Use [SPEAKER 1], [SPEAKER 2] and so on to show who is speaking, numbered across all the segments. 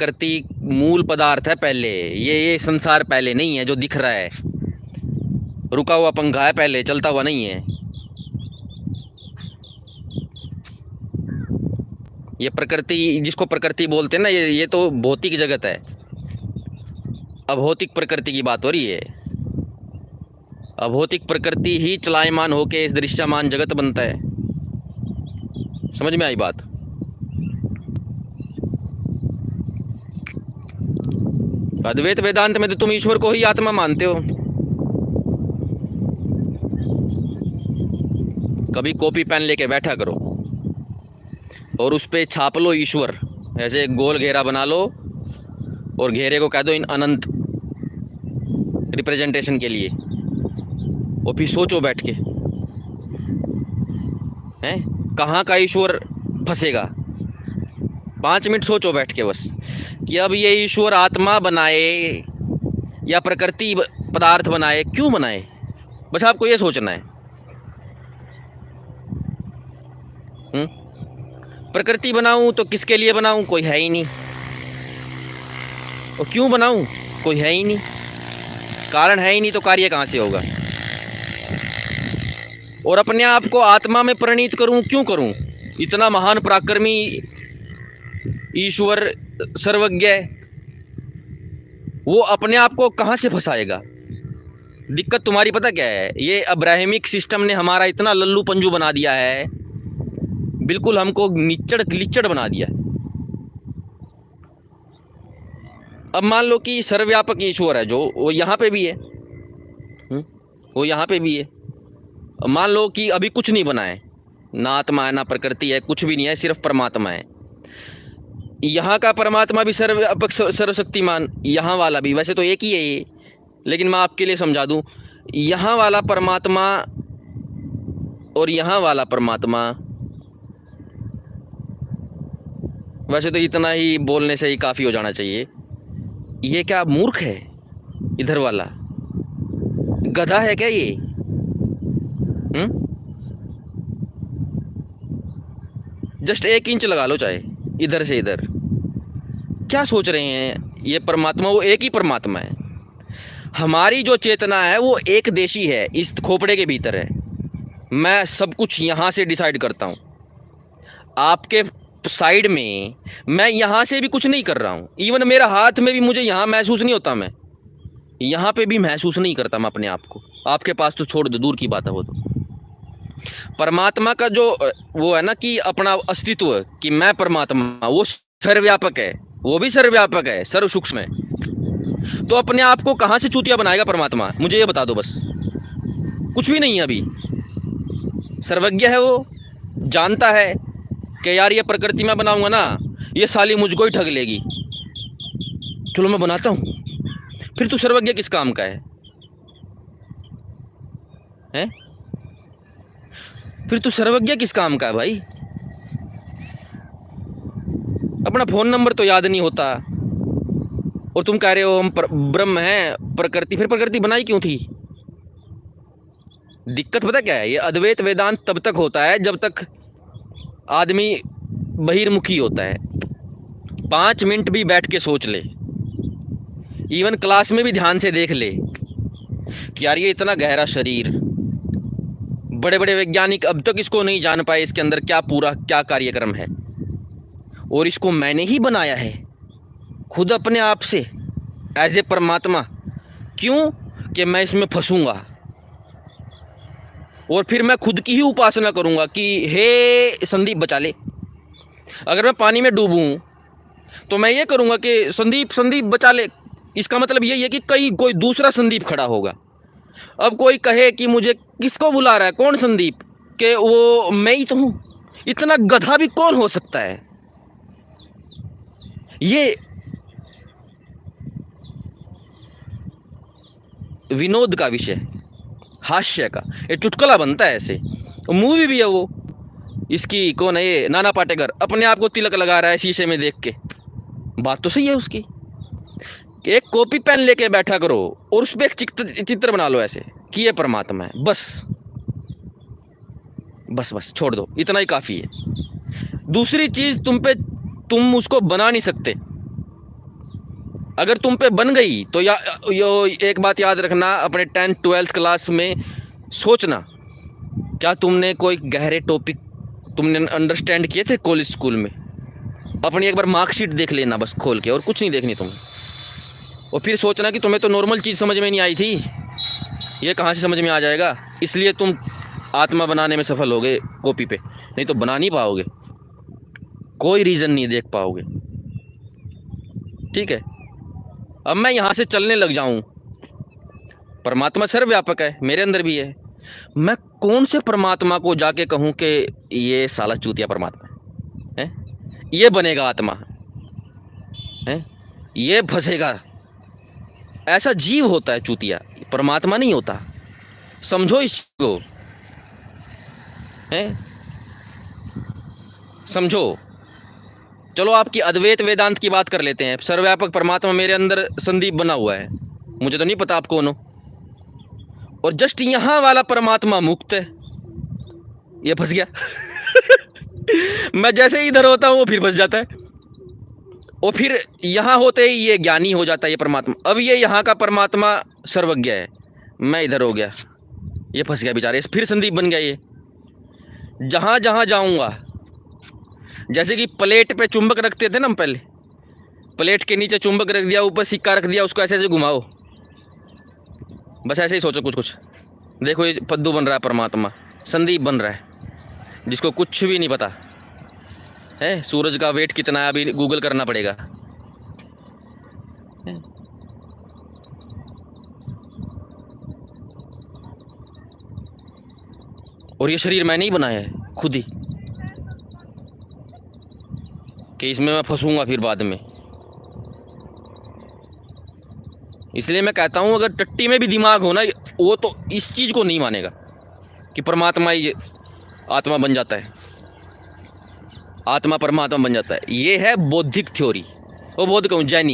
[SPEAKER 1] प्रकृति मूल पदार्थ है पहले। ये संसार पहले नहीं है जो दिख रहा है, रुका हुआ पंखा है पहले, चलता हुआ नहीं है। ये प्रकृति, जिसको प्रकृति बोलते हैं ना, ये तो भौतिक जगत है। अभौतिक प्रकृति की बात हो रही है। अभौतिक प्रकृति ही चलायमान होके इस दृश्यमान जगत बनता है। समझ में आई बात? अद्वैत वेदांत में तो तुम ईश्वर को ही आत्मा मानते हो। कभी कॉपी पेन लेके बैठा करो और उस पे छाप लो ईश्वर, ऐसे एक गोल घेरा बना लो और घेरे को कह दो इन अनंत रिप्रेजेंटेशन के लिए, और फिर सोचो बैठ के, हैं कहाँ का ईश्वर फंसेगा। 5 मिनट सोचो बैठ के बस कि अब ये ईश्वर आत्मा बनाए या प्रकृति पदार्थ बनाए, क्यों बनाए, बस आपको ये सोचना है। प्रकृति बनाऊं तो किसके लिए बनाऊं, कोई है ही नहीं। और क्यों बनाऊं, कोई है ही नहीं, कारण है ही नहीं, तो कार्य कहाँ से होगा। और अपने आप को आत्मा में परिणीत करूं, क्यों करूं, इतना महान पराक्रमी ईश्वर सर्वज्ञ, वो अपने आप को कहाँ से फंसाएगा। दिक्कत तुम्हारी पता क्या है, ये अब्राहमिक सिस्टम ने हमारा इतना लल्लू पंजू बना दिया है, बिल्कुल हमको निचड़ लिचड़ बना दिया। अब मान लो कि सर्वव्यापक ईश्वर है, जो वो यहाँ पे भी है, वो यहाँ पे भी है। मान लो कि अभी कुछ नहीं बना है, ना आत्मा है ना प्रकृति है, कुछ भी नहीं है, सिर्फ परमात्मा है। यहाँ का परमात्मा भी सर्वव्यापक सर्वशक्तिमान, यहाँ वाला भी, वैसे तो एक ही है ये, लेकिन मैं आपके लिए समझा दूँ, यहाँ वाला परमात्मा और यहाँ वाला परमात्मा, वैसे तो इतना ही बोलने से ही काफ़ी हो जाना चाहिए। ये क्या मूर्ख है, इधर वाला गधा है क्या ये? जस्ट 1 इंच लगा लो चाहे इधर से इधर, क्या सोच रहे हैं। ये परमात्मा वो एक ही परमात्मा है। हमारी जो चेतना है वो एक देशी है, इस खोपड़े के भीतर है। मैं सब कुछ यहाँ से डिसाइड करता हूँ। आपके साइड में मैं यहाँ से भी कुछ नहीं कर रहा हूँ, इवन मेरा हाथ में भी मुझे यहाँ महसूस नहीं होता, मैं यहाँ पे भी महसूस नहीं करता मैं अपने आप को। आपके पास तो छोड़ दो, दूर की बात है वो तो। परमात्मा का जो वो है ना कि अपना अस्तित्व कि मैं परमात्मा, वो सर्वव्यापक है, वो भी सर्वव्यापक है, सर्व सूक्ष्म है। तो अपने आप को कहाँ से चूतिया बनाएगा परमात्मा, मुझे ये बता दो बस। कुछ भी नहीं है अभी, सर्वज्ञ है, वो जानता है कि यार ये प्रकृति में बनाऊंगा ना, ये साली मुझको ही ठग लेगी, चलो मैं बनाता हूँ। फिर तू सर्वज्ञ किस काम का है? फिर तू सर्वज्ञ किस काम का है भाई? अपना फ़ोन नंबर तो याद नहीं होता और तुम कह रहे हो हम ब्रह्म हैं प्रकृति। फिर प्रकृति बनाई क्यों थी? दिक्कत पता क्या है, ये अद्वैत वेदांत तब तक होता है जब तक आदमी बहिर्मुखी होता है। 5 मिनट भी बैठ के सोच ले, इवन क्लास में भी ध्यान से देख ले कि यार ये इतना गहरा शरीर, बड़े बड़े वैज्ञानिक अब तक इसको नहीं जान पाए इसके अंदर क्या कार्यक्रम है, और इसको मैंने ही बनाया है खुद अपने आप से एज ए परमात्मा। क्यों? कि मैं इसमें फंसूंगा और फिर मैं खुद की ही उपासना करूंगा कि हे संदीप बचा ले। अगर मैं पानी में डूबूं तो मैं ये करूंगा कि संदीप बचा ले। इसका मतलब ये है कि कहीं कोई दूसरा संदीप खड़ा होगा। अब कोई कहे कि मुझे किसको बुला रहा है, कौन संदीप, कि वो मैं ही तो हूं। इतना गधा भी कौन हो सकता है? ये विनोद का विषय, हास्य का, ये चुटकुला बनता है ऐसे। मूवी भी है वो, इसकी कौन है ये, नाना पाटेकर, अपने आप को तिलक लगा रहा है शीशे में देख के। बात तो सही है उसकी। एक कॉपी पेन लेके बैठा करो और उस पर एक चित्र बना लो ऐसे कि ये परमात्मा है। बस छोड़ दो, इतना ही काफ़ी है। दूसरी चीज़ तुम उसको बना नहीं सकते। अगर तुम पे बन गई तो एक बात याद रखना, अपने 10th-12th क्लास में सोचना, क्या तुमने कोई गहरे टॉपिक तुमने अंडरस्टैंड किए थे कॉलेज स्कूल में? अपनी एक बार मार्कशीट देख लेना बस खोल के, और कुछ नहीं देखनी तुम्हें। और फिर सोचना कि तुम्हें तो नॉर्मल चीज़ समझ में नहीं आई थी, ये कहाँ से समझ में आ जाएगा। इसलिए तुम आत्मा बनाने में सफल होगे कॉपी पे, नहीं तो बना नहीं पाओगे, कोई रीज़न नहीं देख पाओगे। ठीक है, अब मैं यहाँ से चलने लग जाऊँ। परमात्मा सर्वव्यापक है, मेरे अंदर भी है। मैं कौन से परमात्मा को जाके कहूँ कि ये साला चूतिया परमात्मा है, ये बनेगा आत्मा है, ये फंसेगा। ऐसा जीव होता है चूतिया, परमात्मा नहीं होता। समझो इस को, है समझो। चलो आपकी अद्वैत वेदांत की बात कर लेते हैं। सर्वव्यापक परमात्मा मेरे अंदर संदीप बना हुआ है, मुझे तो नहीं पता आप कौन हो। और जस्ट यहाँ वाला परमात्मा मुक्त है, ये फंस गया। मैं जैसे ही इधर होता हूँ वो फिर फंस जाता है, और फिर यहाँ होते ही ये ज्ञानी हो जाता है ये परमात्मा। अब ये यहाँ का परमात्मा सर्वज्ञ है, मैं इधर हो गया, ये फंस गया बेचारे, फिर संदीप बन गया ये। जहाँ जहाँ जाऊँगा, जैसे कि प्लेट पे चुंबक रखते थे ना हम पहले, प्लेट के नीचे चुंबक रख दिया, ऊपर सिक्का रख दिया, उसको ऐसे ऐसे घुमाओ, बस ऐसे ही सोचो कुछ कुछ। देखो ये पद्दू बन रहा है परमात्मा, संदीप बन रहा है, जिसको कुछ भी नहीं पता है। सूरज का वेट कितना है अभी गूगल करना पड़ेगा। और ये शरीर मैंने ही बनाया है खुद ही, कि इसमें मैं फंसूंगा फिर बाद में। इसलिए मैं कहता हूँ, अगर टट्टी में भी दिमाग हो ना, वो तो इस चीज़ को नहीं मानेगा कि परमात्मा ही आत्मा बन जाता है, आत्मा परमात्मा बन जाता है। ये है बौद्धिक थ्योरी। वो बौद्ध कहूँ, जैन,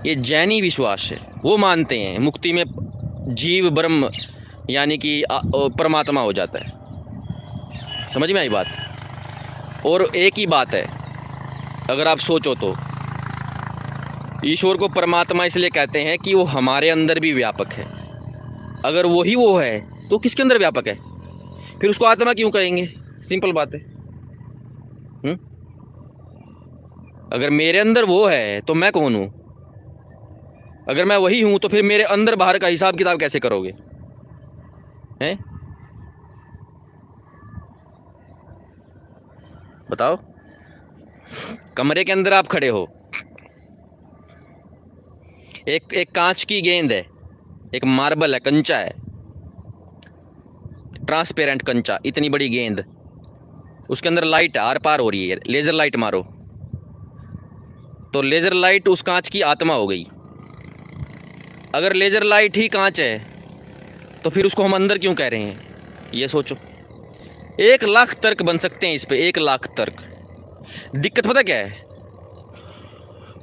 [SPEAKER 1] ये जैनी विश्वास है। वो मानते हैं मुक्ति में जीव ब्रह्म यानी कि परमात्मा हो जाता है। समझ में आई बात? और एक ही बात है, अगर आप सोचो तो ईश्वर को परमात्मा इसलिए कहते हैं कि वो हमारे अंदर भी व्यापक है। अगर वही वो है तो किसके अंदर व्यापक है? फिर उसको आत्मा क्यों कहेंगे? सिंपल बात है। अगर मेरे अंदर वो है तो मैं कौन हूँ? अगर मैं वही हूँ तो फिर मेरे अंदर बाहर का हिसाब किताब कैसे करोगे? हैं? बताओ। कमरे के अंदर आप खड़े हो, एक कांच की गेंद है, एक मार्बल है, कंचा है, ट्रांसपेरेंट कंचा, इतनी बड़ी गेंद, उसके अंदर लाइट आर पार हो रही है। लेज़र लाइट मारो तो लेज़र लाइट उस कांच की आत्मा हो गई। अगर लेज़र लाइट ही कांच है तो फिर उसको हम अंदर क्यों कह रहे हैं? ये सोचो। 1,00,000 तर्क बन सकते हैं इस पे, 1,00,000 तर्क। दिक्कत पता क्या है?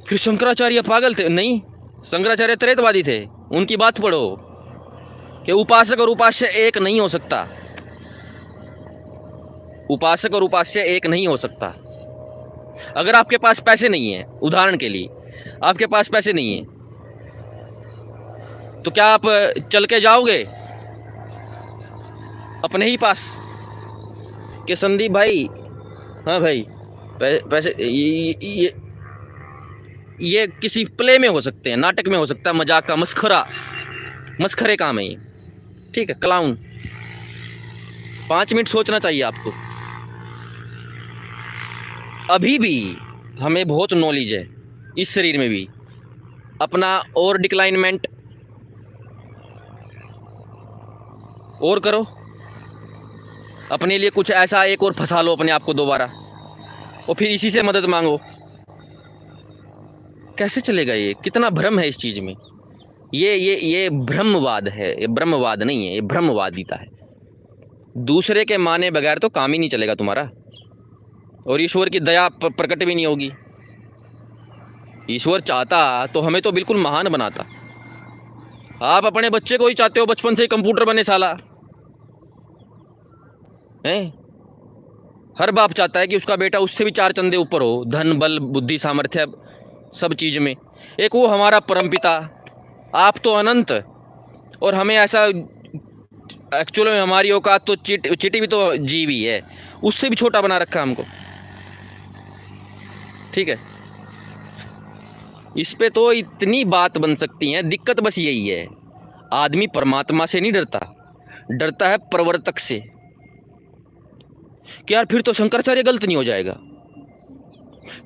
[SPEAKER 1] फिर शंकराचार्य पागल थे? नहीं, शंकराचार्य त्रेतवादी थे। उनकी बात पढ़ो कि उपासक और उपास्य एक नहीं हो सकता। उपासक और उपास्य एक नहीं हो सकता। अगर आपके पास पैसे नहीं है, उदाहरण के लिए आपके पास पैसे नहीं है, तो क्या आप चल के जाओगे अपने ही पास कि संदीप भाई, हाँ भाई पैसे, ये किसी प्ले में हो सकते हैं, नाटक में हो सकता है, मजाक का मस्खरे काम है ये, ठीक है, क्लाउन। 5 मिनट सोचना चाहिए आपको। अभी भी हमें बहुत नॉलेज है इस शरीर में भी। अपना और डिक्लाइनमेंट और करो, अपने लिए कुछ ऐसा एक और फंसा लो अपने आप को दोबारा, और फिर इसी से मदद मांगो। कैसे चलेगा? ये कितना भ्रम है इस चीज़ में। ये ब्रह्मवाद है, ये ब्रह्मवाद नहीं है, ये ब्रह्मवादिता है। दूसरे के माने बगैर तो काम ही नहीं चलेगा तुम्हारा, और ईश्वर की दया प्रकट भी नहीं होगी। ईश्वर चाहता तो हमें तो बिल्कुल महान बनाता। आप अपने बच्चे को ही चाहते हो बचपन से ही कंप्यूटर बने साला, हैं? हर बाप चाहता है कि उसका बेटा उससे भी 4 चंदे ऊपर हो, धन बल बुद्धि सामर्थ्य सब चीज़ में। एक वो हमारा परमपिता, आप तो अनंत, और हमें ऐसा, एक्चुअल में हमारी औकात तो चींटी भी तो जीव ही है, उससे भी छोटा बना रखा हमको। ठीक है, इस पे तो इतनी बात बन सकती है। दिक्कत बस यही है, आदमी परमात्मा से नहीं डरता, डरता है प्रवर्तक से कि यार फिर तो शंकराचार्य गलत नहीं हो जाएगा,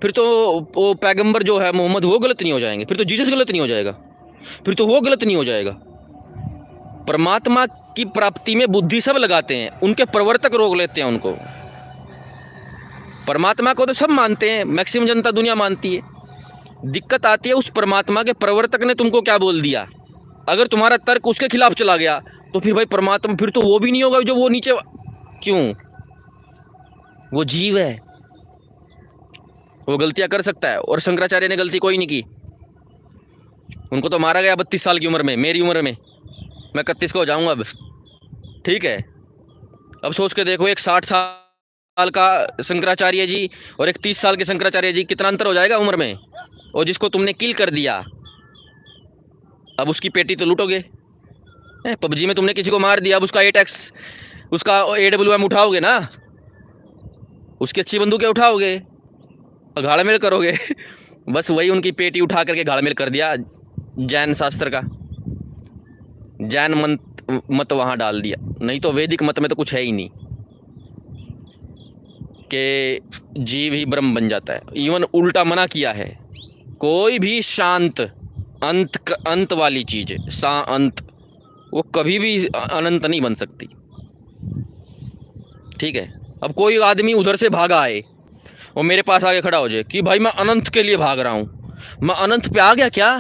[SPEAKER 1] फिर तो वो पैगंबर जो है मोहम्मद वो गलत नहीं हो जाएंगे, फिर तो जीसस गलत नहीं हो जाएगा, फिर तो वो गलत नहीं हो जाएगा। परमात्मा की प्राप्ति में बुद्धि सब लगाते हैं, उनके प्रवर्तक रोक लेते हैं उनको। परमात्मा को तो सब मानते हैं, मैक्सिमम जनता दुनिया मानती है। दिक्कत आती है उस परमात्मा के प्रवर्तक ने तुमको क्या बोल दिया। अगर तुम्हारा तर्क उसके खिलाफ चला गया तो फिर भाई परमात्मा, फिर तो वो भी नहीं होगा जो वो नीचे, क्यों, वो जीव है, वो गलतियां कर सकता है। और शंकराचार्य ने गलती कोई नहीं की, उनको तो मारा गया 32 साल की उम्र में, मेरी उम्र में, मैं 31 को हो जाऊंगा अब। ठीक है, अब सोच के देखो, एक 60 साल का शंकराचार्य जी और एक 30 साल के शंकराचार्य जी, कितना अंतर हो जाएगा उम्र में। और जिसको तुमने किल कर दिया, अब उसकी पेटी तो लूटोगे। पबजी में तुमने किसी को मार दिया, अब उसका एटेक्स, उसका AWM उठाओगे ना, उसकी अच्छी बंदूकें उठाओगे, घाड़मेल करोगे। बस वही उनकी पेटी उठा करके घाड़मेल कर दिया, जैन शास्त्र का, जैन मत वहाँ डाल दिया। नहीं तो वैदिक मत में तो कुछ है ही नहीं कि जीव ही ब्रह्म बन जाता है। इवन उल्टा मना किया है, कोई भी शांत अंत वाली चीज़ अंत, वो कभी भी अनंत नहीं बन सकती। ठीक है, अब कोई आदमी उधर से भागा आए और मेरे पास आके खड़ा हो जाए कि भाई मैं अनंत के लिए भाग रहा हूँ, मैं अनंत पे आ गया क्या,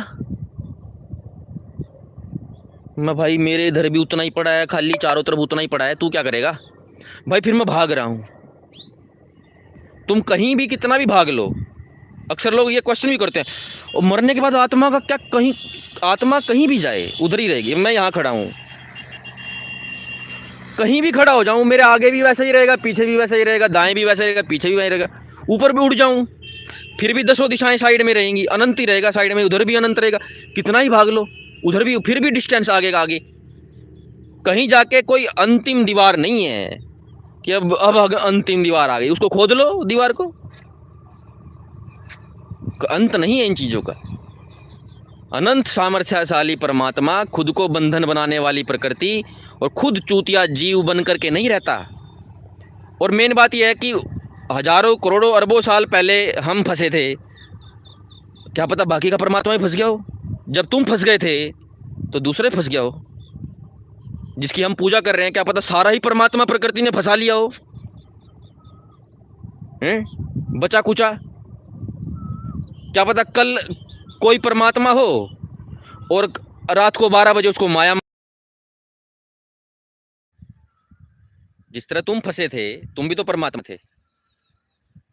[SPEAKER 1] मैं भाई मेरे इधर भी उतना ही पड़ा है, खाली चारों तरफ उतना ही पड़ा है, तू क्या करेगा भाई, फिर मैं भाग रहा हूँ। तुम कहीं भी कितना भी भाग लो, अक्सर लोग ये क्वेश्चन भी करते हैं, और मरने के बाद आत्मा का क्या, कहीं आत्मा कहीं भी जाए उधर ही रहेगी। मैं यहाँ खड़ा हूँ, कहीं भी खड़ा हो जाऊँ, मेरे आगे भी वैसा ही रहेगा, पीछे भी वैसा ही रहेगा, दाएं भी वैसा रहेगा, पीछे भी वैसा रहेगा, ऊपर भी उड़ जाऊँ फिर भी 10 दिशाएं साइड में रहेंगी, अनंत ही रहेगा साइड में, उधर भी अनंत रहेगा। कितना ही भाग लो उधर भी, फिर भी डिस्टेंस आगे का आगे, कहीं जाके कोई अंतिम दीवार नहीं है कि अब अंतिम दीवार आ गई, उसको खोद लो दीवार को, अंत नहीं है इन चीजों का। अनंत सामर्थ्यशाली परमात्मा, खुद को बंधन बनाने वाली प्रकृति, और खुद चूतिया जीव बन करके नहीं रहता। और मेन बात यह है कि हजारों करोड़ों अरबों साल पहले हम फंसे थे, क्या पता बाकी का परमात्मा ही फंस गया हो। जब तुम फंस गए थे तो दूसरे फंस गया हो, जिसकी हम पूजा कर रहे हैं, क्या पता सारा ही परमात्मा प्रकृति ने फंसा लिया हो, बचा कुचा। क्या पता कल कोई परमात्मा हो और रात को 12 बजे उसको माया, जिस तरह तुम फंसे थे, तुम भी तो परमात्मा थे,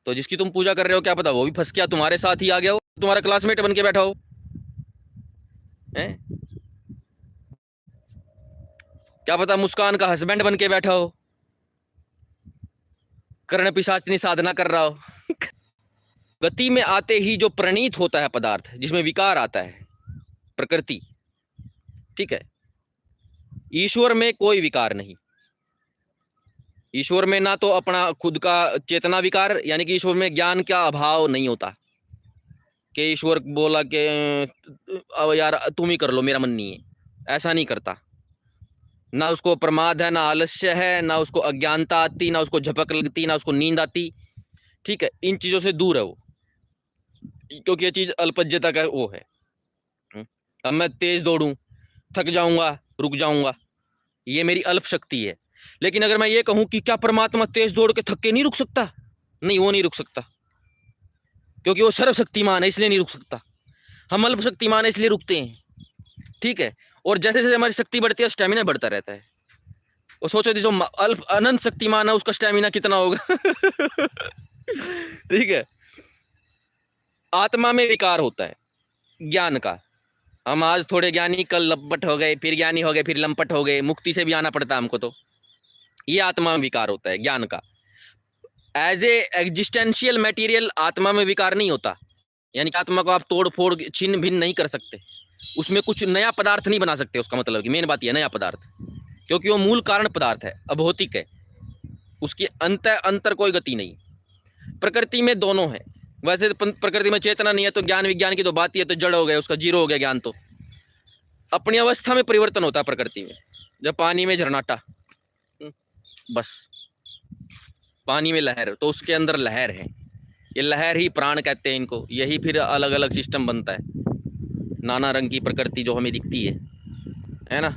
[SPEAKER 1] तो जिसकी तुम पूजा कर रहे हो क्या पता वो भी फंस गया, तुम्हारे साथ ही आ गया हो, तुम्हारा क्लासमेट बन के बैठा हो, हैं? क्या पता मुस्कान का हस्बैंड बन के बैठा हो, कर्ण पिशाचिनी साधना कर रहा हो। गति में आते ही जो प्रणीत होता है पदार्थ, जिसमें विकार आता है, प्रकृति, ठीक है, ईश्वर में कोई विकार नहीं। ईश्वर में ना तो अपना खुद का चेतना विकार, यानी कि ईश्वर में ज्ञान का अभाव नहीं होता कि ईश्वर बोला कि अब यार तुम ही कर लो, मेरा मन नहीं है, ऐसा नहीं करता। ना उसको प्रमाद है, ना आलस्य है, ना उसको अज्ञानता आती, ना उसको झपक लगती, ना उसको नींद आती। ठीक है, इन चीजों से दूर है वो, क्योंकि ये चीज अल्पज्यता का वो है। अब मैं तेज दौड़ूं, थक जाऊंगा, रुक जाऊंगा, ये मेरी अल्प शक्ति है। लेकिन अगर मैं ये कहूं कि क्या परमात्मा तेज दौड़ के थक के नहीं रुक सकता, नहीं, वो नहीं रुक सकता, क्योंकि वो सर्वशक्तिमान है, इसलिए नहीं रुक सकता। हम अल्प शक्तिमान है, इसलिए रुकते हैं। ठीक है, और जैसे जैसे हमारी शक्ति बढ़ती है, स्टेमिना बढ़ता रहता है। और सोचो जो अल्प अनंत शक्तिमान है, उसका स्टेमिना कितना होगा। ठीक है, आत्मा में विकार होता है ज्ञान का। हम आज थोड़े ज्ञानी, कल लंपट हो गए, फिर ज्ञानी हो गए, फिर लंपट हो गए, मुक्ति से भी आना पड़ता है हमको। तो ये आत्मा में विकार होता है ज्ञान का। एज ए एग्जिस्टेंशियल मटेरियल आत्मा में विकार नहीं होता। यानी कि आत्मा को आप तोड़ फोड़ छिन्न भिन्न नहीं कर सकते, उसमें कुछ नया पदार्थ नहीं बना सकते। उसका मतलब कि मेन बात यह नया पदार्थ, क्योंकि वो मूल कारण पदार्थ है, अभौतिक है, उसकी अंतर कोई गति नहीं। प्रकृति में दोनों है। वैसे तो प्रकृति में चेतना नहीं है तो ज्ञान विज्ञान की तो बात ही है, तो जड़ हो गया, उसका जीरो हो गया ज्ञान। तो अपनी अवस्था में परिवर्तन होता है प्रकृति में। जब पानी में झरनाटा, बस पानी में लहर, तो उसके अंदर लहर है, ये लहर ही प्राण कहते हैं इनको। यही फिर अलग अलग सिस्टम बनता है, नाना रंग की प्रकृति जो हमें दिखती है ना।